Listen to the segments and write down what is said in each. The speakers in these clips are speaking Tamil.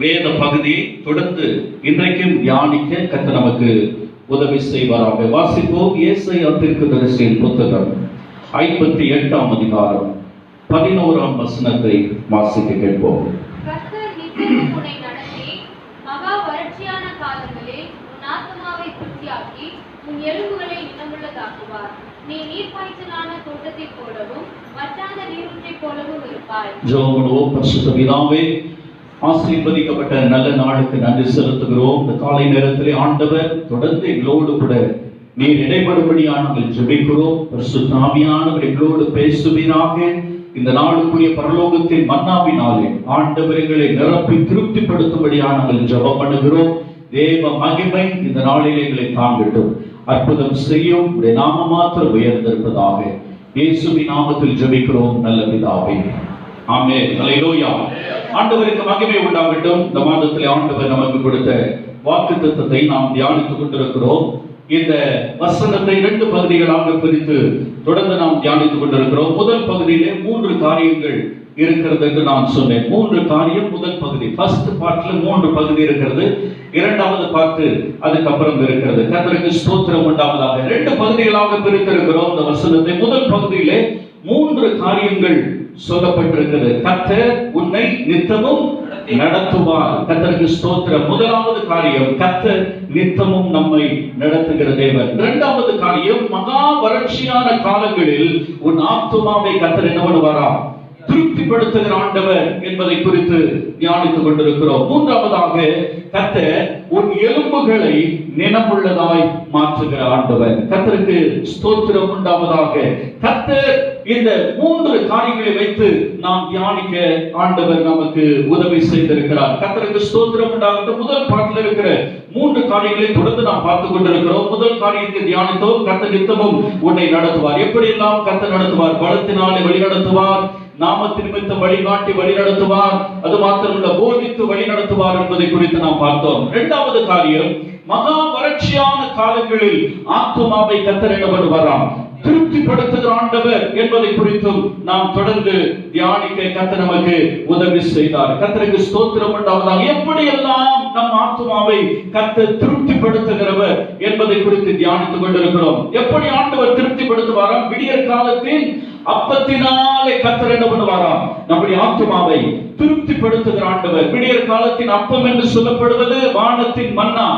வேத பகுதியை தொடர்ந்து இன்றைக்கும் தியானிக்க கர்த்தர் நமக்கு உதவி செய்வாராக. வாசிப்போம். ஏசாயா தீர்க்கதரிசியின் புத்தகம் 58ஆம் அதிகாரம் 11ஆம் வசனத்தை வாசிக்க கேட்போம். கர்த்தர் நித்தமும் உன்னை நடத்தி மகா வறட்சியான காலங்களில் உன் ஆத்துமாவை திருப்தியாக்கி உன் எலும்புகளை நிலமுள்ளதாக்குவார். நீ நீர்ப்பாய்ச்சலான தோட்டத்தைப் போலவும் வற்றாத நீரூற்றைப் போலவும் இருப்பாய். ஜெபம் பண்ணுவோம். பரிசுத்த பிதாவே, ஆசீர்வதிக்கப்பட்ட நல்ல நாளுக்கு நன்றி செலுத்துகிறோம். இந்த காலை நேரத்திலே ஆண்டவர் தொடர்ந்து எங்களோடு கூட நீர் இடைபடும்படியாக நாங்கள் ஜெபிக்கிறோம். பரிசுத்த ஆவியானவர் எங்களோடு பேசுவீராக. இந்த நாளுக்குரிய பரலோகத்தின் மன்னாவினாலே ஆண்டவர் எங்களை நிரப்பி திருப்திப்படுத்தும்படியாக நாங்கள் ஜெபம் பண்ணுகிறோம். தேவ மகிமை இந்த நாளில் எங்களை தாங்கட்டும். அற்புதம் செய்யும் உடைய நாம மாத்திரம் உயர்ந்திருப்பதாக. இயேசுவின் நாமத்தில் ஜெபிக்கிறோம் நல்ல பிதாவே, ஆமென். அல்லேலூயா. ஆண்டவருக்கு மகிமை உண்டாகட்டும். இந்த மாதத்திலே ஆண்டவர் நமக்கு கொடுத்த வாக்குத்தத்தத்தை நாம் தியானித்துக் கொண்டிருக்கிறோம். இந்த வசனத்தை 2 பகுதிகளாக பிரித்து தொடர்ந்து நாம் தியானித்துக் கொண்டிருக்கிறோம். முதல் பகுதியிலே 3 காரியங்கள் இருக்கிறது என்று நான் சொன்னேன். 3 காரியம் முதல் பகுதி. ஃபர்ஸ்ட் பார்ட்ல 3 பகுதி இருக்கிறது. இரண்டாவது பார்ட் அதுக்கப்புறம் இருக்கிறது. கர்த்தருக்கு ஸ்தோத்திரம் உண்டாவதாக. 2 பகுதிகளாக பிரித்திருக்கிறோம் இந்த வசனத்தை. முதல் பகுதியிலே 3 காரியங்கள் சொல்லப்பட்டிருக்கிறது. கர்த்தர் உன்னை நித்தமும் நடத்துவார். கர்த்தருக்கு ஸ்தோத்திரம். முதலாவது காரியம், கர்த்தர் நித்தமும் நம்மை நடத்துகிற தேவன். இரண்டாவது காரியம், மகா வறட்சியான காலங்களில் உன் ஆத்துமாவை கர்த்தர் என்ன பண்ணுவாரா? திருப்திப்படுத்துகிற ஆண்டவர் என்பதை குறித்து தியானித்துக் கொண்டிருக்கிறோம். மூன்றாவதாக, கர்த்தர் உன் எலும்புகளை நினமுள்ளதாய் மாற்றுகிற ஆண்டவர். கர்த்தருக்கு ஸ்தோத்திரம் உண்டாவதாக. கர்த்தர் இந்த 3 காரியங்களை வைத்து நாம் தியானிக்க ஆண்டவர் நமக்கு உதவி செய்திருக்கிறார். கர்த்தருக்கு ஸ்தோத்திரம் உண்டாகட்டும். முதல் பாட்டில் இருக்கிற 3 காரியங்களை தொடர்ந்து நாம் பார்த்துக் கொண்டிருக்கிறோம். முதல் காரியத்தை தியானித்தோம். கர்த்தர் நித்தமும் உன்னை நடத்துவார். எப்படியெல்லாம் கர்த்தர் நடத்துவார்? பலத்தினாலே வழி நடத்துவார், நாமத்தின் நிமித்தம் வழிகாட்டி வழி நடத்துவார், அது மாத்திரமல்ல போதித்து வழி நடத்துவார் என்பதை குறித்து நாம் பார்த்தோம். இரண்டாவது காரியம், மகா வறட்சியான காலங்களில் ஆத்துமாவை கர்த்தர் என்ன பண்ணுவாராம்? திருப்திப்படுத்துகிற ஆண்டவர் என்பதை குறித்தும் நாம் தொடர்ந்து தியானிக்க கர்த்தர் நமக்கு உதவி செய்தார். கர்த்தருக்கு ஸ்தோத்திரம் உண்டாவதாக. எப்படியெல்லாம் நம் ஆத்துமாவை கர்த்தர் திருப்திப்படுத்துகிறவர் என்பதை குறித்து தியானித்துக் கொண்டிருக்கிறோம். எப்படி ஆண்டவர் திருப்திப்படுத்துவாராம்? விடியற் காலத்தில் அப்பத்தினாலே கர்த்தர் என்ன பண்ணுவாராம்? நம்முடைய ஆத்துமாவை திருப்திப்படுத்துகிற ஆண்டவர். விடியற் காலத்தின் அப்பம் என்று சொல்லப்படுவது வானத்தின் மன்னா.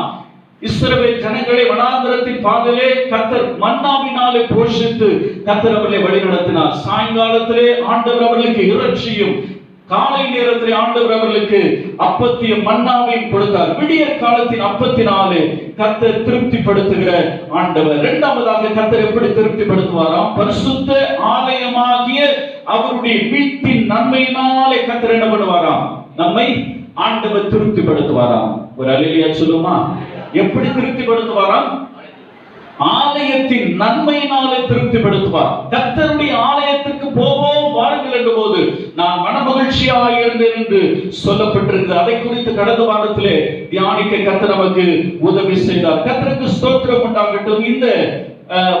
இஸ்ரவேல் ஜனங்களை வனாந்திரத்தின் பாதையிலே கர்த்தர் மன்னாவினாலே போஷித்து கர்த்தர் அவர்களை வழிநடத்தினார். சாயங்காலத்திலே ஆண்டவர் அவர்களுக்கு இறைச்சியும், காலை நேரத்திலே ஆண்டவர் அவர்களுக்கு அப்பத்தையும் மன்னாவையும் கொடுத்தார். விடியற் காலத்தின் அப்பத்தினாலே கர்த்தர் திருப்திப்படுத்துகிற ஆண்டவர். இரண்டாவதாக, கர்த்தர் எப்படி திருப்திப்படுத்துவாராம்? பரிசுத்த ஆலயமாகிய அவருடைய வீட்டின் நன்மையினாலே கர்த்தர் என்ன பண்ணுவாராம்? நம்மை ஆண்டவர் திருப்திப்படுத்துவாராம். ஒரு அல்லேலூயா சொல்லுமா? எப்படி திருப்திப்படுத்துவாராம்? ஆலயத்தின் நன்மையினாலே திருப்திப்படுத்துவார். கர்த்தருடைய ஆலயத்துக்கு போவோம் வாருங்கள் என்ற போது நான் மனமகிழ்ச்சியாக இருந்தேன் என்று சொல்லப்பட்டிருக்கிறது. அதை குறித்து கடந்த வாரத்திலே தியானிக்க கர்த்தர் நமக்கு உதவி செய்தார். கர்த்தருக்கு ஸ்தோத்திரம் உண்டாகட்டும். இந்த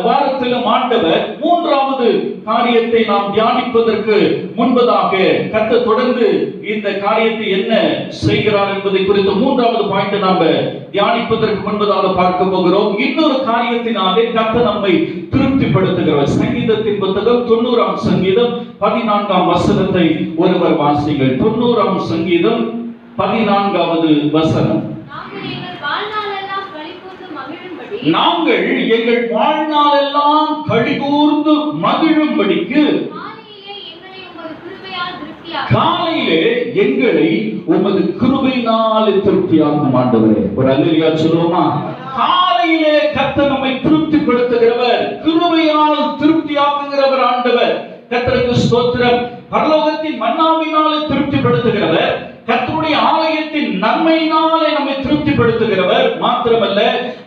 வாரத்திலும் ஆண்டவர் 3வது காரியத்தை நாம் தியானிப்பதற்கு முன்பதாக கர்த்தர் தொடர்ந்து இந்த காரியத்தை என்ன செய்கிறார் என்பதை குறித்து 3வது பாயிண்ட் நாம் தியானிப்பதற்கு முன்பதாக பார்க்க போகிறோம். இன்னொரு காரியத்தினாலே கர்த்தர் நம்மை திருப்திப்படுத்துகிறவர். சங்கீதத்தின் புத்தகம் 90ஆம் சங்கீதம் 14ஆம் வசனத்தை ஒருவர் வாசிங்கள். 90ஆம் சங்கீதம் 14வது வசனம். நாங்கள் எங்கள் வாழ்நாளெல்லாம் களிகூர்ந்து மகிழும்படிக்கு காலையிலே எங்களை உமது கிருபையினாலே திருப்தியாக்கும் ஆண்டவரே. ஒரு அல்லேலூயா சொல்லுவோமா? காலையிலே கர்த்தர் நம்மை திருப்திப்படுத்துகிறவர், கிருபையால் திருப்தியாக்குகிறவர் ஆண்டவர். கர்த்தருக்கு ஸ்தோத்திரம். பரலோகத்தின் மன்னாவினாலே திருப்திப்படுத்துகிறவர், கர்த்தருடைய ஆலயத்தின் நன்மையினாலே நம்மை திருப்திப்படுத்துகிறவர். மாத்திரமல்ல,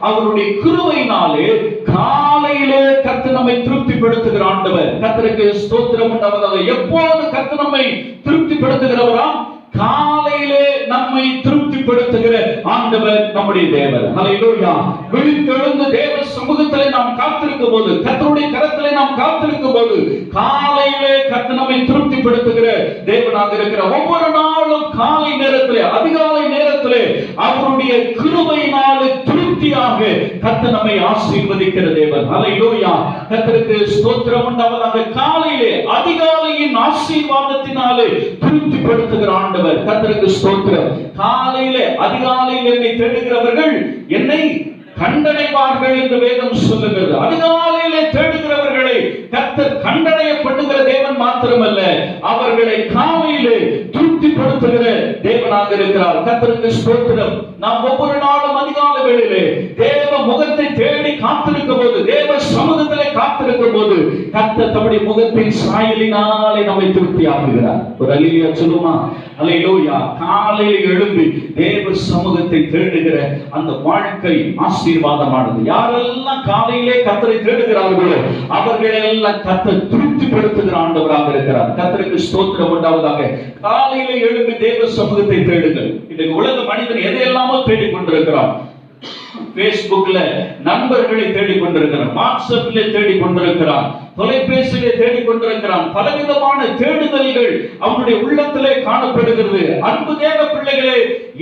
அவருடைய கிருபையினாலே காலையிலே கர்த்தர் நம்மை திருப்திப்படுத்துகிற ஆண்டவர். கர்த்தருக்கு ஸ்தோத்திரம் உண்டாவதாக. எப்போது கர்த்தர் நம்மை திருப்திப்படுத்துகிறவராம்? காலையிலே நம்மை திருப்திப்படுத்துகிற ஆண்டவர் நம்முடைய தேவன். ஹல்லேலூயா. விழித்தெழுந்து தேவ சமூகத்திலே நாம் காத்திருக்கும் போது, கர்த்தருடைய கரத்திலே நாம் காத்திருக்கும் போது, காலையிலே கர்த்தர் நம்மை திருப்திப்படுத்துகிற தேவனாக இருக்கிறார். ஒவ்வொரு நாளும் காலை நேரத்திலே, அதிகாலை நாட்களிலே அவருடைய கிருபையினாலே திருப்தியாக கர்த்தர் நம்மை ஆசீர்வதிக்கிற தேவன். ஹல்லேலூயா. கர்த்தருக்கு ஸ்தோத்திரம் உண்டாவதாக. காலையிலே அதிகாலையின் ஆசீர்வாதத்தினாலே திருப்திப்படுத்துகிற ஆண்டவர். கர்த்தருக்கு ஸ்தோத்திரம். காலையிலே அதிகாலையில் என்னை தேடுகிறவர்கள் என்னை கண்டடைவார்கள் என்று வேதம் சொல்லுகிறது. அதிகாலையிலே தேடுகிறவர்களை கர்த்தர் கண்டடைய பண்ணுகிற தேவன் மாத்திரமல்ல, அவர்களை காலையிலே திருப்திப்படுத்துகிற தேவனாக இருக்கிறார். கர்த்தருக்கு ஸ்தோத்திரம். நாம் ஒவ்வொரு நாளும் அதிகாலை வேளையிலே தேவ முகத்தை தேடி காத்திருக்கும் போது, தேவ சமூகத்திலே காத்திருக்கும் போது கர்த்தர் தம்முடைய முகத்தின் சாயலினாலே நம்மை திருப்தியாக்குகிறார். ஒரு அல்லேலூயா சொல்லுமா? அல்லேலூயா. காலையில் எழும்பி தேவ சமூகத்தை தேடுகிற அந்த வாழ்க்கை ஆசீர்வாதமானது. யாரெல்லாம் காலையிலே கர்த்தரை தேடுகிறார்களோ அவர்களை எல்லாம் கர்த்தர் திருப்திப்படுத்துகிற ஆண்டவராக இருக்கிறார். கர்த்தருக்கு ஸ்தோத்திரம் உண்டாவதாக. காலையிலே எழும்பி தேவ சமூகத்தை தேடுங்கள். இன்றைக்கு உலக மனிதன் எதையெல்லாமோ தேடிக் கொண்டிருக்கிறான். பேஸ்புக்ல நண்பர்களை தேடிக் கொண்டிருக்கிறான், வாட்ஸ்அப்ல தேடிக் கொண்டிருக்கிறான், தொலைபேசியிலே தேடிக் கொண்டிருக்கிறான். பலவிதமான தேடுதல்கள் அவனுடைய உள்ளத்திலே காணப்படுகிறது. அன்பு தேவ பிள்ளைகளே,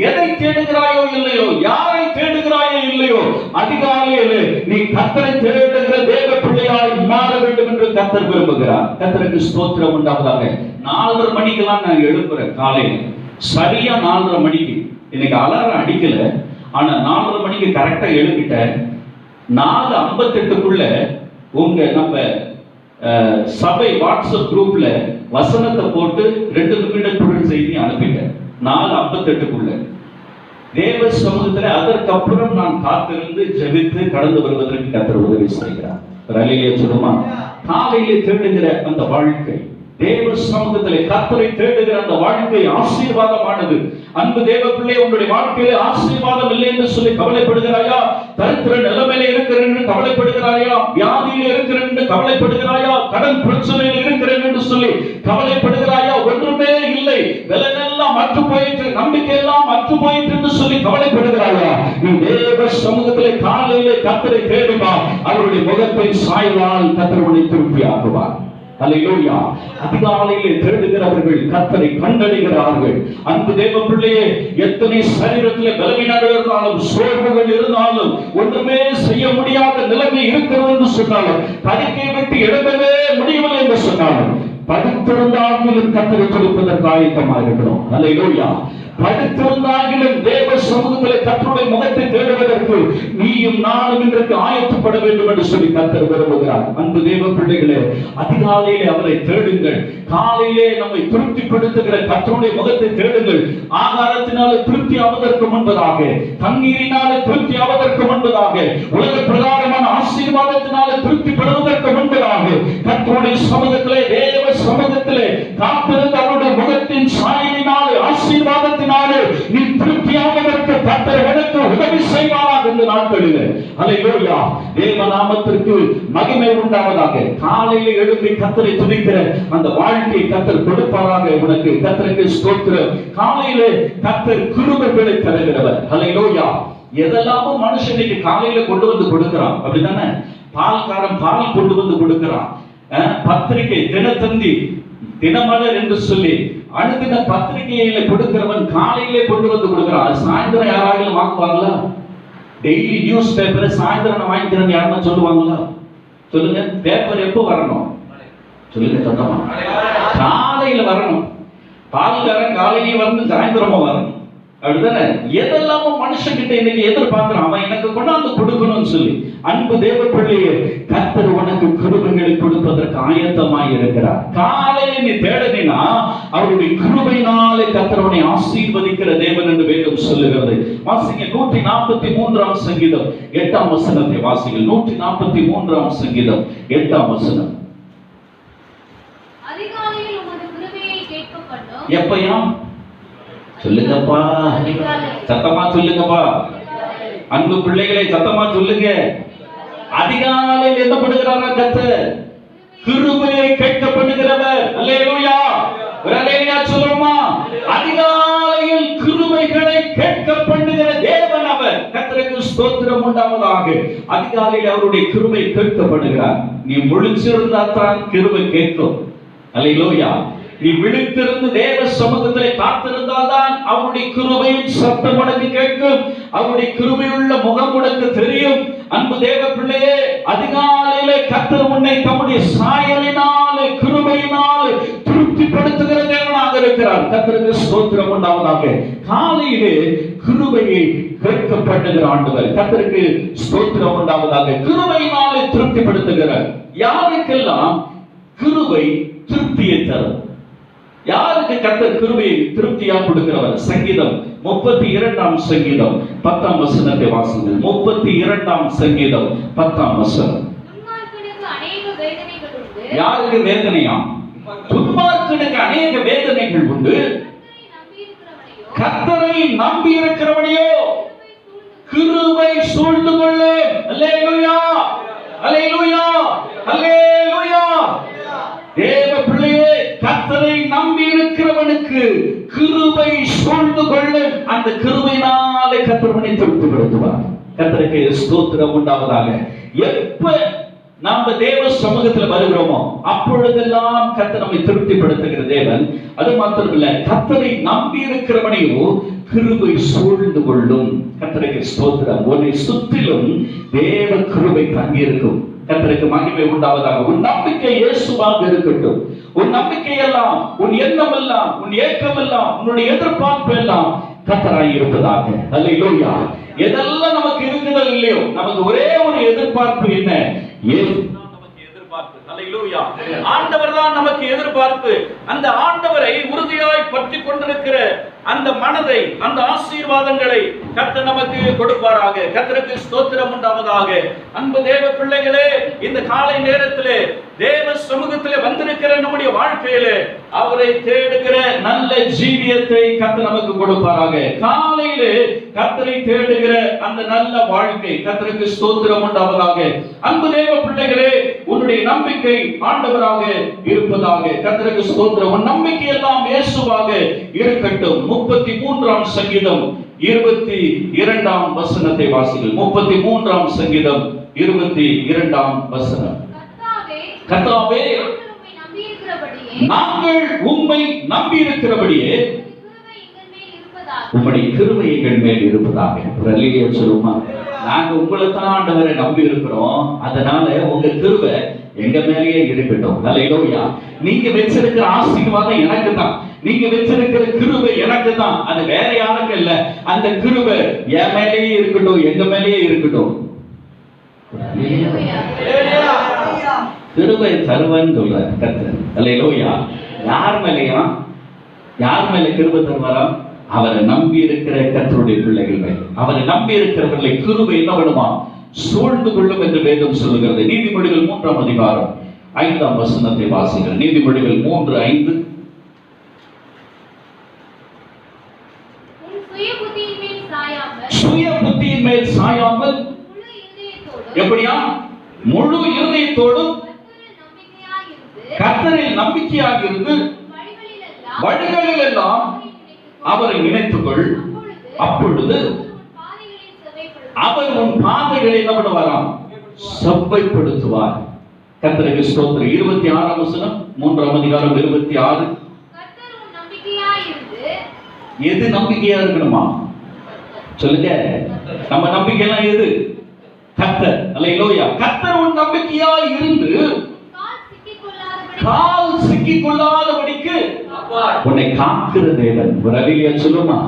எதை தேடுகிறாயோ இல்லையோ, யாரை தேடுகிறாயோ இல்லையோ, அதிகாலையிலே நீ கர்த்தரை தேடுகிற தேவ பிள்ளையாய் மாற வேண்டும் என்று கர்த்தர் விரும்புகிறார். கர்த்தருக்கு ஸ்தோத்திரம் உண்டாவதாக. 4:30 மணிக்கெல்லாம் நான் எழுப்புறேன். காலையில சரியா 4:30 மணிக்கு. இன்னைக்கு அலாரம் அடிக்கல, ஆனா 4:30 மணிக்கு கரெக்டா எழுப்பிட்டேன். 4:58க்குள்ள உங்க நம்ம சபை வாட்ஸ்அப் குரூப்ல வசனத்தை போட்டு 2 நிமிடத்துடன் செய்தி அனுப்பிட்டேன். 4:58க்குள்ள தேவ சமூகத்துல. அதற்கப்புறம் நான் காத்திருந்து ஜெபித்து கடந்து வருவதற்கு கர்த்தர் உதவி செய்கிறார். அல்லேலூயா சொல்லுமா? காலையிலே தேடுகிற அந்த வாழ்க்கை, தேவ சமூகத்திலே கர்த்தரை தேடுகிற அந்த வாழ்க்கை ஆசீர்வாதமானது. அன்பு தேவ பிள்ளை, உங்களுடைய வாழ்க்கையிலே ஆசீர்வாதம் இல்லை என்று சொல்லி கவலைப்படுகிறாயா? தரித்திர நிலைமையில இருக்கிறேன் என்று கவலைப்படுகிறாயா? வியாதியில் இருக்கிறேன் என்று கவலைப்படுகிறாயா? கடன் பிரச்சனையில் இருக்கிறேன் என்று சொல்லி கவலைப்படுகிறாயா? ஒன்றுமே இல்லை, வெள்ளெல்லாம் அற்று போயிற்று, நம்பிக்கை எல்லாம் அற்று போயிற்று என்று சொல்லி கவலைப்படுகிறாயா? நீ தேவ சமூகத்திலே காலையிலே கர்த்தரை தேடுவா, அவருடைய முகத்தின் சாயலால் கர்த்தர் உன்னை திருப்தியாக்குவார். அல்லேலூயா. அதிகாலையிலே தேடுகிறவர்கள் கர்த்தரை கண்டடைகிறார்கள். அன்பு தேவ பிள்ளையே, எத்தனை சரீரத்திலே பலவீனங்கள் இருந்தாலும், சோர்வுகள் இருந்தாலும், ஒன்றுமே செய்ய முடியாத நிலைமை இருக்கிறது என்று சொன்னாலும், படுக்கை விட்டு எழும்பவே முடியவில்லை என்று சொன்னாலும், படுத்திருந்தாலும் கர்த்தரை கொடுப்பதற்கு ஆயத்தமாக இருக்கிறோம். அல்லேலூயா. படுத்திருந்தாலும் தேவ சமூகத்திலே கர்த்தருடைய முகத்தை தேடுவதற்கு நீயும் நானும் இன்றைக்கு ஆயத்தப்பட வேண்டும் என்று சொல்லி கர்த்தர் விரும்புகிறார். அன்பு தேவ பிள்ளைகளே, அதிகாலையிலே அவரை தேடுங்கள். காலையிலே நம்மை திருப்திப்படுத்துகிற கர்த்தருடைய முகத்தை தேடுங்கள். ஆகாரத்தினாலே திருப்தி ஆவதற்கு முன்பதாக, தண்ணீரினாலே திருப்தி ஆவதற்கு முன்பதாக, உலக பிரகாரமான ஆசீர்வாதத்தினாலே திருப்திப்படுவதற்கு முன்பதாக கர்த்தருடைய சமூகத்திலே, தேவ சமூகத்திலே காத்திருந்த அவருடைய முகத்தின் சாயலினாலே, ஆசீர்வாதத்தினாலே நீ திருப்தியாவதற்கு கர்த்தர் எனக்கு உதவி செய்வாராக இந்த நாட்களிலே. அல்லேலூயா. தேவ நாமத்திற்கு மகிமை உண்டாவதாக. காலையிலே எழும்பி கர்த்தரை துதிக்கிற அந்த வாழ்க்கை கர்த்தர் கொடுப்பாராக உனக்கு. கர்த்தருக்கு ஸ்தோத்திரம். காலையிலே கர்த்தர் கிருபைகளை தருகிறவர். அல்லேலூயா. எதெல்லாமோ மனுஷன் இன்னைக்கு காலையில கொண்டு வந்து கொடுக்கிறான், அப்படிதானே? பால்காரன் பால் கொண்டு வந்து கொடுக்கிறான், பத்திரிகை, தினத்தந்தி, தினமலர் என்று சொல்லி அனுதின பத்திரிகையில கொடுக்கிறவன் காலையிலே கொண்டு வந்து கொடுக்கிறான். சாயந்தரம் யாராவது வாங்குவாங்களா? டெய்லி நியூஸ் பேப்பரை சாயந்தரம் வாங்கிக்கிறேன்னு யாருன்னா சொல்லுவாங்களா? சொல்லுங்க. பேப்பர் எப்போ வரணும்? சொல்லுங்க சத்தமா. காலையில வரணும். பால்காரன் காலையிலேயே வரணும், சாயந்தரமா வரணும், அப்படிதானே? எதெல்லாமோ மனுஷன் கிட்ட இன்னைக்கு எதிர்பார்க்கிறான், அவன் எனக்கு கொண்டாந்து கொடுக்கணும்னு சொல்லி. அன்பு தேவ பிள்ளையே, கர்த்தர் உனக்கு கிருபைகளை கொடுப்பதற்கு ஆயத்தமாய் இருக்கிறார். காலையில நீ தேடினா அவருடைய கிருபையினாலே கர்த்தர் உன்னை ஆசீர்வதிக்கிற தேவன் என்று வேதம் சொல்லுகிறது. வாசிங்க 143ஆம் சங்கீதம் 8ஆம் வசனத்தை வாசிங்கள். 143ஆம் சங்கீதம் 8ஆம் வசனம். அதிகாலையில் உமது கிருபையை கேட்க பண்ணோம். எப்பயா? சொல்லுங்கப்பா, சத்தமா சொல்லுங்கப்பா. அன்பு பிள்ளைகளை சத்தமா சொல்லுங்க. அதிகாலையில் என்ன பண்ணுகிறாரா கர்த்தர்? கிருபையை கேட்க பண்ணுகிறவர். அல்லேலூயா. ஒரு அல்லேலூயா சொல்லுமா? அதிகாலையில் கிருபைகளை கேட்க பண்ணுகிற தேவன் அவர். கர்த்தருக்கு ஸ்தோத்திரம் உண்டாவதாக. அதிகாலையில் அவருடைய கிருபை கேட்கப்படுகிறார். நீ முழிச்சிருந்தா தான் கிருபை கேட்கும். அல்லேலூயா. நீ விழித்திருந்து தேவ சமூகத்திலே காத்திருந்தால் தான் அவருடைய கிருபையின் சத்தம் உனக்கு கேட்கும். அவருடைய கிருபையுள்ள முகம் உனக்கு தெரியும். அன்பு தேவ பிள்ளையே, அதிகாலையிலே கர்த்தர் உன்னை தம்முடைய சாயலினாலே கிருபையினாலே திருப்திப்படுத்துகிற தேவனாக இருக்கிறார். கர்த்தருக்கு ஸ்தோத்திரம் உண்டாவதாக. காலையிலே கிருபையை கேட்கப்படுகிற ஆண்டவர், கர்த்தருக்கு ஸ்தோத்திரம் உண்டாவதாக. கிருபையினாலே திருப்திப்படுத்துகிறார். யாருக்கெல்லாம் கிருபை திருப்தியை தரும்? யாருக்கு கர்த்தர் கிருபையை திருப்தியா கொடுக்கிறவர்? சங்கீதம் 32 சங்கீதம் 10 வசனத்தை வாசிங்கள். 32 சங்கீதம் 10 வசனம். யாருக்கு வேதனையா? துன்மார்க்கனுக்கு அநேக வேதனைகள் உண்டு. கர்த்தரை நம்பி இருக்கிறவனையோ கிருபை சூழ்ந்து கொள்ளும். அல்லேலூயா, அல்லேலூயா, அல்லேலூயா. தேவ பிள்ளையே, கர்த்தரை நம்பி இருக்கிறவனுக்கு கிருபை சூழ்ந்து கொள்ளும். அந்த கிருபையினாலே கர்த்தர் உன்னை திருப்திப்படுத்துவார். கர்த்தருக்கு ஸ்தோத்திரம் உண்டாவதாக. எப்ப நாம தேவ சமூகத்தில் வருகிறோமோ அப்பொழுதெல்லாம் கர்த்தர் நம்மை திருப்திப்படுத்துகிற தேவன். அது மாத்திரமில்லை, கர்த்தரை நம்பி இருக்கிறவனையோ கிருபை சூழ்ந்து கொள்ளும். கர்த்தருக்கு ஸ்தோத்திரம். உன்னை சுற்றிலும் தேவ கிருபை தங்கி இருக்கும். கர்த்தருக்கு மகிமை உண்டாவதாக. உன் நம்பிக்கை இயேசுவாக இருக்கட்டும். உன் நம்பிக்கை எல்லாம், உன் எண்ணம் எல்லாம், உன் ஏக்கம் எல்லாம், உன்னுடைய எதிர்பார்ப்பு எல்லாம் கர்த்தராய் இருப்பதாக. அல்லேலூயா. எதெல்லாம் நமக்கு இருக்குதோ இல்லையோ, நமக்கு ஒரே ஒரு எதிர்பார்ப்பு என்ன? இயேசு தான் நமக்கு எதிர்பார்ப்பு. அல்லேலூயா. ஆண்டவர் தான் நமக்கு எதிர்பார்ப்பு. அந்த ஆண்டவரை உறுதியாய் பற்றி கொண்டிருக்கிற அந்த மனதை, அந்த ஆசீர்வாதங்களை கர்த்தர் நமக்கு கொடுப்பாராக. கர்த்தருக்கு ஸ்தோத்திரம் உண்டாவதாக. அன்பு தேவ பிள்ளைகளே, இந்த காலை நேரத்திலே தேவ சமூகத்திலே வந்திருக்கிற நம்முடைய வாழ்க்கையிலே அவரை தேடுகிற நல்ல ஜீவியத்தை கர்த்தர் நமக்கு கொடுப்பாராக. காலையிலே கர்த்தரை தேடுகிற அந்த நல்ல வாழ்க்கை கர்த்தருக்கு ஸ்தோத்திரம் உண்டாவதாக. அன்பு தேவ பிள்ளைகளே, உன்னுடைய நம்பிக்கை ஆண்டவராக இருப்பதாக. கர்த்தருக்கு ஸ்தோத்திரம். உன் நம்பிக்கை எல்லாம் இயேசுவாக இருக்கட்டும். 33 சங்கீதம் 22 வசனத்தை வாசிங்கள். 33 சங்கீதம் 22 வசனம். கர்த்தாவே, நாங்கள் உம்மை நம்பி இருக்கிறபடியே உம்முடைய கிருபை எங்கள் மேல் இருப்பதாக. அல்லேலூயா சொல்லுமா. நாங்க உங்களை தான் ஆண்டவரை நம்பி இருக்கிறோம், அதனால உங்க கிருபை எங்க மேலேயே இருக்கட்டும். அல்லேலூயா. நீங்க வச்சிருக்கிற ஆசீர்வாதம் எனக்கு தான், நீங்க வச்சிருக்கிற கிருபை எனக்கு தான், அது வேற யாருக்கும் இல்ல. அந்த கிருபை என் மேலேயே இருக்கட்டும், எங்க மேலேயே இருக்கட்டும். கிருபை தருவன்னு சொல்ற கர்த்தர். அல்லேலூயா. யார் மேலேயா? யார் மேல கிருபை தருவாராம்? அவரை நம்பி இருக்கிற கர்த்தருடைய பிள்ளைகள் மேல். அவரை நம்பி இருக்கிறவர்களை கிருபை என்ன பண்ணுமா? சூழ்ந்து கொள்ளும் என்று வேதம் சொல்லுகிறது. நீதிமொழிகள் 3 அதிகாரம் 5 வசனத்தை வாசிங்கள். நீதிமொழிகள் 3:5. சுய புத்தியின் மேல் சாயாமல் எப்படியா? முழு இருதயத்தோடும் கர்த்தரில் நம்பிக்கையாக இருந்து வழிகளில் எல்லாம் அவரை நினைத்துக்கொள். அப்பொழுது அவர் உன் பாதைகளை என்ன பண்ணுவாராம்? செவ்வைப்படுத்துவார். கர்த்தருக்கு ஸ்தோத்திரம். 26 வசனம் 3 அதிகாரம் 26. எது நம்பிக்கையா இருக்கணுமா? சொல்லுங்க. நம்ம நம்பிக்கை எல்லாம் எது? கர்த்தர். அல்லேலூயா. கர்த்தர் உன் நம்பிக்கையா இருந்து கால் சிக்கிக் கொள்ளாதபடிக்கு உன்னை காக்கிற தேவன். ஒரு அல்லேலூயா சொல்லுமா.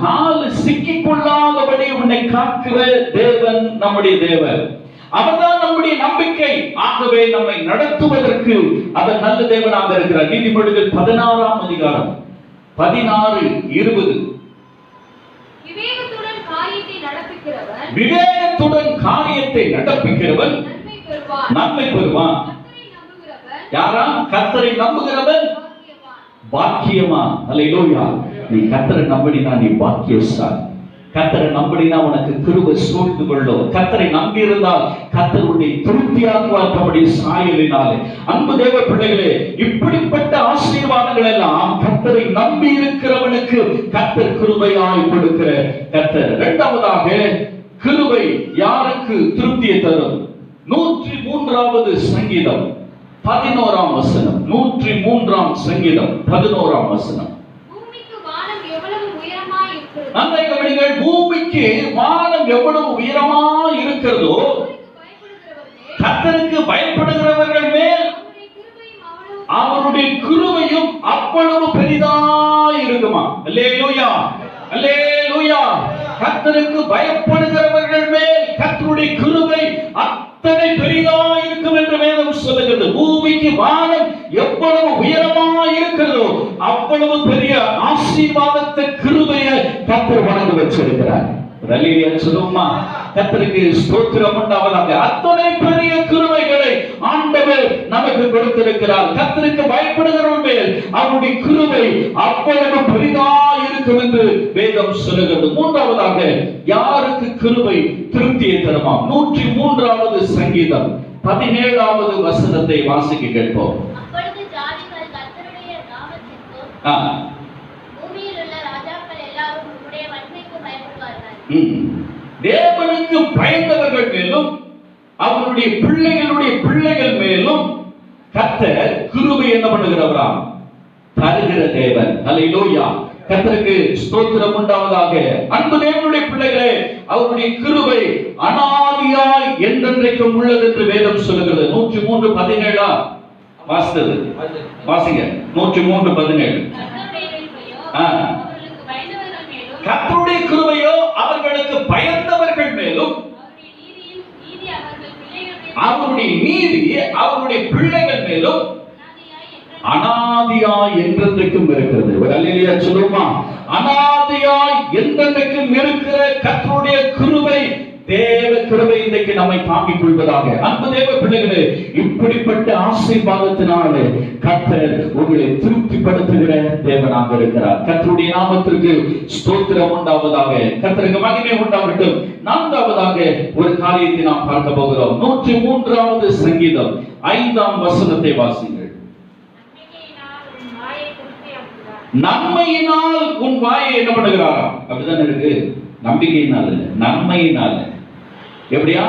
கால் சிக்கிக் கொள்ளாதபடி உன்னை காக்கிற தேவன் நம்முடைய தேவன். அவர்தான் நம்முடைய நம்பிக்கை. ஆகவே நம்மை நடத்துவதற்கு அவர் நல்ல தேவனாக இருக்கிறார். நீதிமொழிகள் 16 அதிகாரம் 16-20. விவேகத்துடன் காரியத்தை நடப்பிக்கிறவன் நன்மை பெறுவான். யாரா? கர்த்தரை நம்புகிறவன் பாக்கியவான். அல்லேலூயா. நீ கர்த்தரை நம்பினா நீ பாக்கியசாலி. கர்த்தரை நம்பினா உனக்கு கிருபை சூழ்ந்து கொள்ளும். கர்த்தரை நம்பி இருந்தால் கர்த்தர் உன்னை திருப்தியாக்குவார் தம்முடைய சாயலினாலே. அன்பு தேவ பிள்ளைகளே, இப்படிப்பட்ட ஆசீர்வாதங்கள் எல்லாம் கர்த்தரை நம்பி இருக்கிறவனுக்கு கர்த்தர் கிருபையாய் கொடுக்கிற கர்த்தர். இரண்டாவதாக, கிருபை யாருக்கு திருப்தியை தரும்? 103 சங்கீதம் 11ஆம் வசனம், 103ஆம் சங்கீதம் 11ஆம் வசனம். பூமிக்கு வானம் எவ்வளவு உயரமாய் இருக்கிறதோ, அந்த கவனிங்கள், பூமிக்கு வானம் எவ்வளவு உயரமாய் இருக்கிறதோ, கர்த்தருக்கு பயப்படுகிறவர்கள் மேல் அவருடைய கிருபையும் அவ்வளவு பெரிதாய் இருக்குமா. அல்லேலூயா, அல்லேலூயா. கர்த்தருக்கு பயப்படுகிறவர்கள் மேல் கர்த்தருடைய கிருபை அத்தனை பெரிதாய் இருக்கும் என்று வேதம் சொல்லுகிறது. பூமிக்கு வானம் எவ்வளவு உயரமாய் இருக்கிறதோ அவ்வளவு பெரிய ஆசீர்வாதத்தை கிருபையை கர்த்தர் வழங்க வச்சிருக்கிறார். சொல்லுமா, கர்த்தருக்கு ஸ்தோத்திரம் உண்டாவதாக. அத்தனை பெரிய கிருபைகளை ஆண்டவர் நமக்கு கொடுத்திருக்கிறார். கர்த்தருக்கு பயப்படுகிறவர்கள் மேல் அவருடைய கிருபை அவ்வளவு பெரிதாய் இருக்கும் என்று வேதம் சொல்லுகிறது. மூன்றாவதாக, யாருக்கு கிருபை திருப்தியை தருமாம்? 103வது சங்கீதம் 17வது வசனத்தை வாசிக்க கேட்போம். அப்பொழுது ஜாதிகள் கர்த்தருடைய நாமத்திற்கும் பூமியில் உள்ள ராஜாக்கள் எல்லாரும் உம்முடைய வல்லமைக்கு பயப்படுவார்கள். தேவனுக்கு பயந்தவர்கள் மேலும் அவருடைய பிள்ளைகளுடைய பிள்ளைகள் மேலும் கர்த்தர் கிருபை என்ன பண்ணுகிறவராம்? தருகிற தேவன். அல்லேலூயா. கர்த்தருக்கு ஸ்தோத்திரம் உண்டாவதாக. அன்பு தேவனுடைய பிள்ளைகளே, அவருடைய கிருபை அனாதியாய் என்றென்றைக்கும் உள்ளது என்று வேதம் சொல்லுகிறது. 103:17 வாசித்தது வாசிங்க. 103:17. கர்த்தருடைய கிருபையோ அவர்களுக்கு பயந்தவர்கள் மேலும் அவருடைய நீதி அவருடைய பிள்ளைகள் மேலும் அனாதியாய் என்றென்றைக்கும் இருக்கிறது. ஒரு அல்லேலூயா சொல்லுமா. அனாதியாய் என்றென்றைக்கும் இருக்கிற கர்த்தருடைய கிருபை, தேவ கிருபை இன்றைக்கு நம்மை தாங்கிக் கொள்வதாக. அன்பு தேவ பிள்ளைகளே, இப்படிப்பட்ட ஆசீர்வாதத்தினாலே கர்த்தர் உங்களை திருப்திப்படுத்துகிற தேவனாக இருக்கிறார். கர்த்தருடைய நாமத்திற்கு ஸ்தோத்திரம் உண்டாவதாக. கர்த்தருக்கு மகிமை உண்டாகட்டும். நான்காவதாக ஒரு காரியத்தை நாம் பார்க்க போகிறோம். 103வது சங்கீதம் 5ஆம் வசனத்தை வாசிங்கள். நன்மையினால் உன் வாயை என்ன பண்ணுகிறாராம்? அப்படிதான் இருக்கு. நம்பிக்கையினால் இல்ல, நன்மையினால். எப்படியா?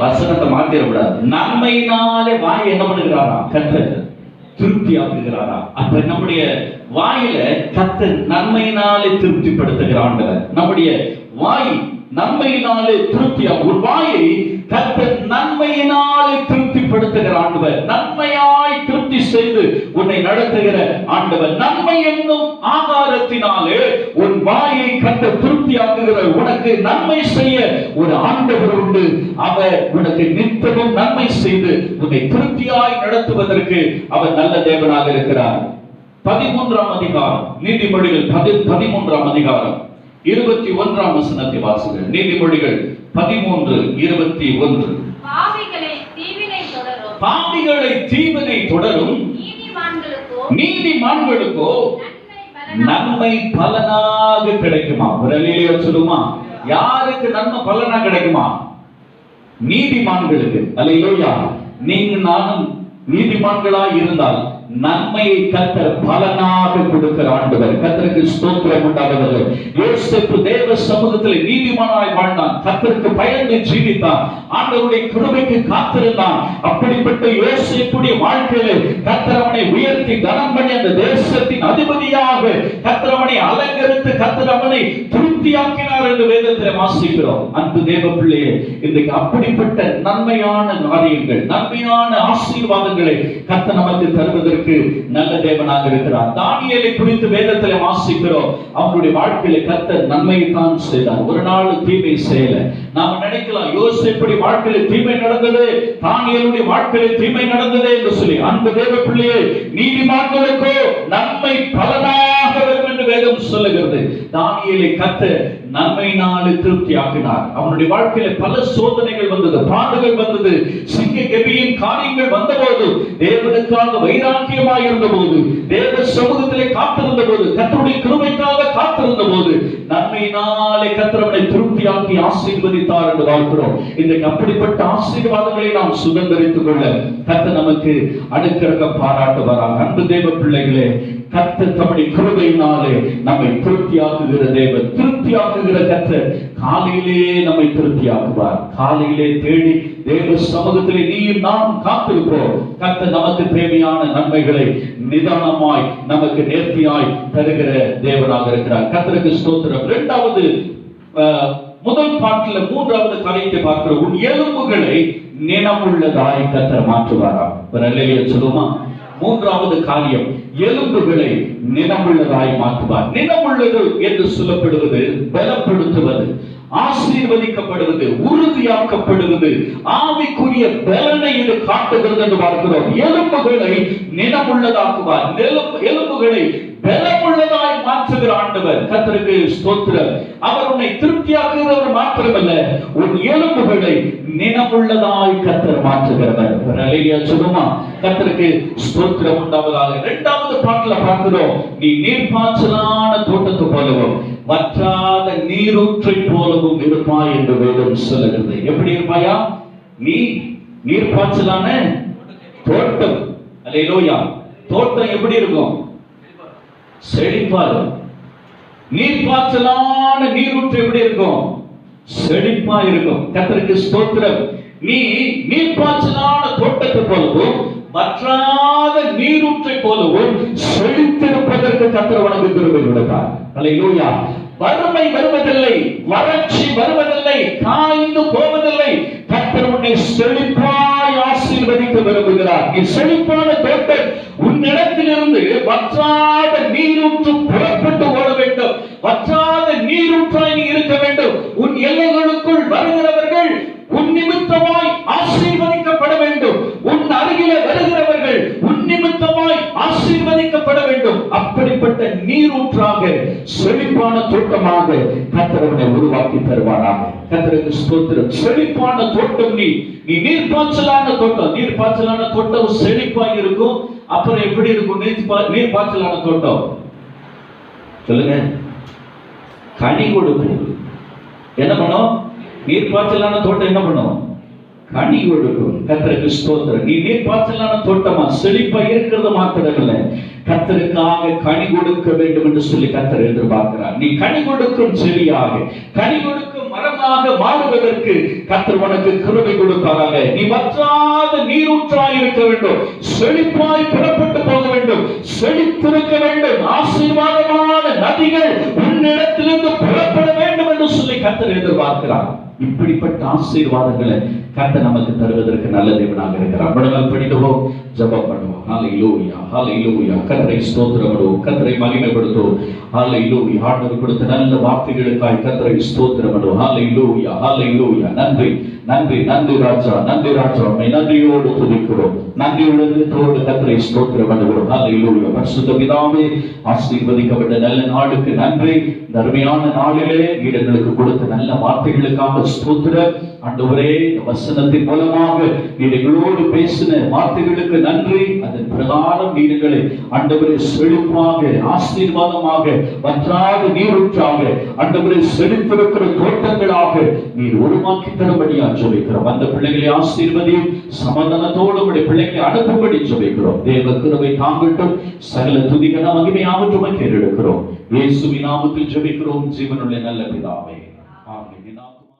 வசனத்தை மாத்திரக்கூடாது. நன்மையினாலே வாயை என்ன பண்ணுகிறாராம்? கர்த்தர் திருப்தி ஆக்குகிறாரா? அப்ப நம்முடைய வாயில கர்த்தர் நன்மையினாலே திருப்திப்படுத்துகிற ஆண்டவர். நம்முடைய வாய் நன்மையினாலே திருப்தி, ஒரு வாயை கர்த்தர் நன்மையினாலே திருப்திப்படுத்துகிற ஆண்டவர். நன்மையாய் திருப்தி செய்து உன்னை நடத்துகிற ஆண்டவர். நன்மை என்னும் ஆகாரத்தினாலே உன் வாயை கர்த்தர் திருப்தியாக்குகிற, உனக்கு நன்மை செய்ய ஒரு ஆண்டவர் உண்டு. அவர் உனக்கு நித்தமும் நன்மை செய்து உன்னை திருப்தியாய் நடத்துவதற்கு அவர் நல்ல தேவனாக இருக்கிறார். 13ஆம் அதிகாரம் நீதிமொழிகள் 13ஆம் அதிகாரம் 21ஆம் வசனத்தை வாசிங்கள். நீதிமொழிகள் 13:21. பாவிகளை தீவினை தொடரும், நீதிமான்களுக்கோ நன்மை பலனாக கிடைக்குமா? ஒரு அல்லேலூயா சொல்லுமா. யாருக்கு நன்மை பலனா கிடைக்குமா? நீதிமான்களுக்கு. அல்லேலூயா. நீங்க நானும் நீதிமான்களாய் இருந்தால் நன்மையை கர்த்தர் பலனாக கொடுக்கிற ஆண்டவர். கர்த்தருக்கு ஸ்தோத்திரம் உண்டாவதாக. யோசேப்பு தேவ சமூகத்தில் நீதிமானாய் வாழ்ந்தான். கர்த்தருக்கு பயந்து ஜீவித்தான். ஆண்டவருடைய கிருபைக்கு காத்திருந்தான். அப்படிப்பட்ட யோசேப்புடைய வாழ்க்கையிலே கர்த்தர் அவனை உயர்த்தி கனம் பண்ணி அந்த தேசத்தின் அதிபதியாக கர்த்தர் அவனை அலங்கரித்து கர்த்தர் அவனை திருப்தியாக்கினார் என்று வேதத்தில் வாசிக்கிறோம். அன்பு தேவ பிள்ளையே, இன்றைக்கு அப்படிப்பட்ட நன்மையான காரியங்கள், நன்மையான ஆசீர்வாதங்களை கர்த்தர் நமக்கு தருவதற்கு நல்ல தேவனாக இருக்கிறார். தானியேலை குறித்து வேதத்தில் வாசிக்கிறோம். அவனுடைய வாழ்க்கையில கர்த்தர் நன்மையை தான் செய்தார். ஒரு நாள் தீமை செய்யல. நாம நினைக்கலாம் யோசேப்புடைய வாழ்க்கையில தீமை நடந்தது, தானியேலுடைய வாழ்க்கையில தீமை நடந்தது என்று சொல்லி. அன்பு தேவ பிள்ளையே, நீதிமான்களுக்கோ நன்மை பலனாக வரும் என்று வேதம் சொல்லுகிறது. தானியேலை கர்த்தர் நன்மையினாலே திருப்தியாக்கினார். அவனுடைய வாழ்க்கையில பல சோதனைகள் வந்தது, பாடுகள் வந்தது, சிங்க கெபியின் காரியங்கள் வந்தபோது, தேவனுக்காக வைராக்கியமாய் இருந்தபோது, தேவ சமூகத்திலே காத்திருந்த போது, கர்த்தருடைய கிருபைக்காக காத்திருந்த போது, நன்மையினாலே கர்த்தர் அவனை திருப்தியாக்கி ஆசீர்வதித்தார் என்று பார்க்கிறோம். இன்றைக்கு அப்படிப்பட்ட ஆசீர்வாதங்களை நாம் சுதந்திரித்துக் கொள்ள கர்த்தர் நமக்கு அனுக்கிரகம் பாராட்டுவாராக. அன்பு தேவ பிள்ளைகளே, கர்த்தர் தம்முடைய கிருபையினாலே நம்மை திருப்தியாக்குகிற தேவன், திருப்தியாக்குகிற கர்த்தர் காலையிலே நம்மை திருப்தியாக்குவார். காலையிலே தேடி தேவ சமூகத்திலே நீயும் நாம் காத்திருப்போம். கர்த்தர் நமக்கு தேவையான நன்மைகளை நிதானமாய் நமக்கு நேர்த்தியாய் தருகிற தேவனாக இருக்கிறார். கர்த்தருக்கு ஸ்தோத்திரம். இரண்டாவது, முதல் பாட்டில் மூன்றாவது காரியத்தை பார்க்கிறோம். உன் எலும்புகளை நினமுள்ளதாய் கர்த்தர் மாற்றுவாராம். சொல்லுமா? மூன்றாவது காரியம், எலும்புகளை நினமுள்ளதாய் மாற்றுவார். நினமுள்ளது என்று சொல்லப்படுவது பலப்படுத்துவது, ஆசீர்வதிக்கப்படுவது, உறுதியாக்கப்படுவது, ஆவிக்குரிய பலனை இது காட்டுகிறது என்று பார்க்கிறோம். எலும்புகளை நினமுள்ளதாக்குவார். எலும்புகளை பலமுள்ளதாய் மாற்றுகிற ஆண்டவர். கர்த்தருக்கு ஸ்தோத்திரம். அவர் உன்னை திருப்தியாக்குகிறவர் மாத்திரமல்ல, உன் எலும்புகளை நினமுள்ளதாய் கர்த்தர் மாற்றுகிறவர். அல்லேலூயா சொல்லுமா? கர்த்தருக்கு ஸ்தோத்திரம் உண்டாவதாக. இரண்டாவது பாட்டுல பார்க்கிறோம், நீ நீர்ப்பாய்ச்சலான தோட்டத்தை போலவும் வற்றாத நீரூற்றை போலவும் இருப்பாய் என்று வேதம் சொல்லுகிறது. எப்படி இருப்பாயா? நீ நீர்ப்பாய்ச்சலான தோட்டம். அல்லேலூயா. தோட்டம் எப்படி இருக்கும்? செழிப்பாரு. நீர்ப்பாய்ச்சலான நீரூற்று எப்படி இருக்கும்? செழிப்பா இருக்கும். கர்த்தருக்கு ஸ்தோத்திரம். நீ நீர்ப்பாய்ச்சலான தோட்டத்தை போலவும் வற்றாத நீரூற்றை போலவும் செழித்திருப்பதற்கு கர்த்தர் உனக்கு கிருபை கொடுத்தார். அல்லேலூயா. வறுமை வருவதில்லை, வறட்சி வருவதில்லை, காய்ந்து போவதில்லை. கர்த்தர் உன்னை செழிப்பாய் ஆசீர்வதிக்க விரும்புகிறார். நீ செழிப்பான தோட்டம், உன்னிடத்திலிருந்து வற்றாத நீரூற்று புறப்பட்டு ஓட வேண்டும். வற்றாத நீரூற்றாய் நீ இருக்க வேண்டும். உன் எல்லைகளுக்குள் வருகிறவர்கள் உன் நிமித்தமாய் ஆசீர்வதிக்கப்பட வேண்டும். உன் அருகிலே வருகிறவர்கள் உன் நிமித்தமாய் ஆசீர்வதிக்கப்பட வேண்டும். அப்படிப்பட்ட நீரூற்றாக, செழிப்பான தோட்டமாக கர்த்தர் உன்னை உருவாக்கி தருவாராக. கர்த்தருக்கு ஸ்தோத்திரம். செழிப்பான தோட்டம். நீ நீர்ப்பாய்ச்சலான தோட்டம். நீர்ப்பாய்ச்சலான தோட்டம் செழிப்பாக இருக்கும். அப்புறம் எப்படி இருக்கும் நீர்ப்பாய்ச்சலான தோட்டம்? சொல்லுங்க. கனி கொடுக்கும். என்ன பண்ணும்? நீர்ப்பாய்ச்சலான தோட்டம் என்ன பண்ணும்? கனி கொடுக்கும். கர்த்தருக்கு ஸ்தோத்திரம். நீ நீர்ப்பாய்ச்சலான தோட்டமா செழிப்பா இருக்கிறது மாத்திரமல்ல, கர்த்தருக்காக கனி கொடுக்க வேண்டும் என்று சொல்லி கர்த்தர் எதிர்பார்க்கிறார். நீ கனி கொடுக்கும் செடியாக, கனி கொடுக்கும் மரமாக மாறுவதற்கு கர்த்தர் உனக்கு கிருபை கொடுப்பாராக. நீ வற்றாத நீரூற்றாய் இருக்க வேண்டும். செழிப்பாய் புறப்பட்டு போக வேண்டும். செழித்திருக்க வேண்டும். ஆசீர்வாதமான நதிகள் உன்னிடத்திலிருந்து புறப்பட வேண்டும் என்று சொல்லி கர்த்தர் எதிர்பார்க்கிறார். இப்படிப்பட்ட ஆசீர்வாதங்களை கர்த்தர் நமக்கு தருவதற்கு நல்ல தேவனாக இருக்கிறார். முழங்கால் படிடுவோம், ஜெபம் பண்ணுவோம். ஹல்லேலூயா, ஹல்லேலூயா. கர்த்தரை ஸ்தோத்திரப்படுவோம், கர்த்தரை மகிமைப்படுத்துவோம். ஹல்லேலூயா. ஆண்டவர் கொடுத்த நல்ல வார்த்தைகளுக்காய் கர்த்தரை ஸ்தோத்திரப்படுவோம். ஹல்லேலூயா, ஹல்லேலூயா. நன்றி, நன்றி, நன்றி ராஜா, நன்றி ராஜா. உம்மை நன்றியோடு துதிக்கிறோம். நன்றியுள்ளத்தோடு கர்த்தரை ஸ்தோத்திரம் பண்ணுகிறோம். ஹல்லேலூயா. பரிசுத்த பிதாவே, ஆசீர்வதிக்கப்பட்ட நல்ல நாளுக்கு நன்றி. இந்த அருமையான நாளிலே நீர் எங்களுக்கு கொடுத்த நல்ல வார்த்தைகளுக்காக ஸ்தோத்திரம். ஆண்டவரே, வசனத்தின் மூலமாக நீர் எங்களோடு பேசின வார்த்தைகளுக்கு நன்றி. அதன் பிரகாரம் நீர் எங்களை ஆண்டவரே செழிப்பாக, ஆசீர்வாதமாக, வற்றாத நீரூற்றாக, ஆண்டவரே செழித்திருக்கிற தோட்டங்களாக நீர் உருவாக்கி தரும்படியா ஜெபிக்கிறோம். அந்த பிள்ளைகளை ஆசீர்வதியும், சமாதானத்தோடு உடைய பிள்ளைகளை அனுப்பும்படி ஜெபிக்கிறோம். தேவ கிருபை தாங்கட்டும். சகல துதிகன மகிமையாகட்டும் கேட்டெடுக்கிறோம். இயேசுவின் நாமத்தில் ஜெபிக்கிறோம் ஜீவனுள்ள நல்ல பிதாவே.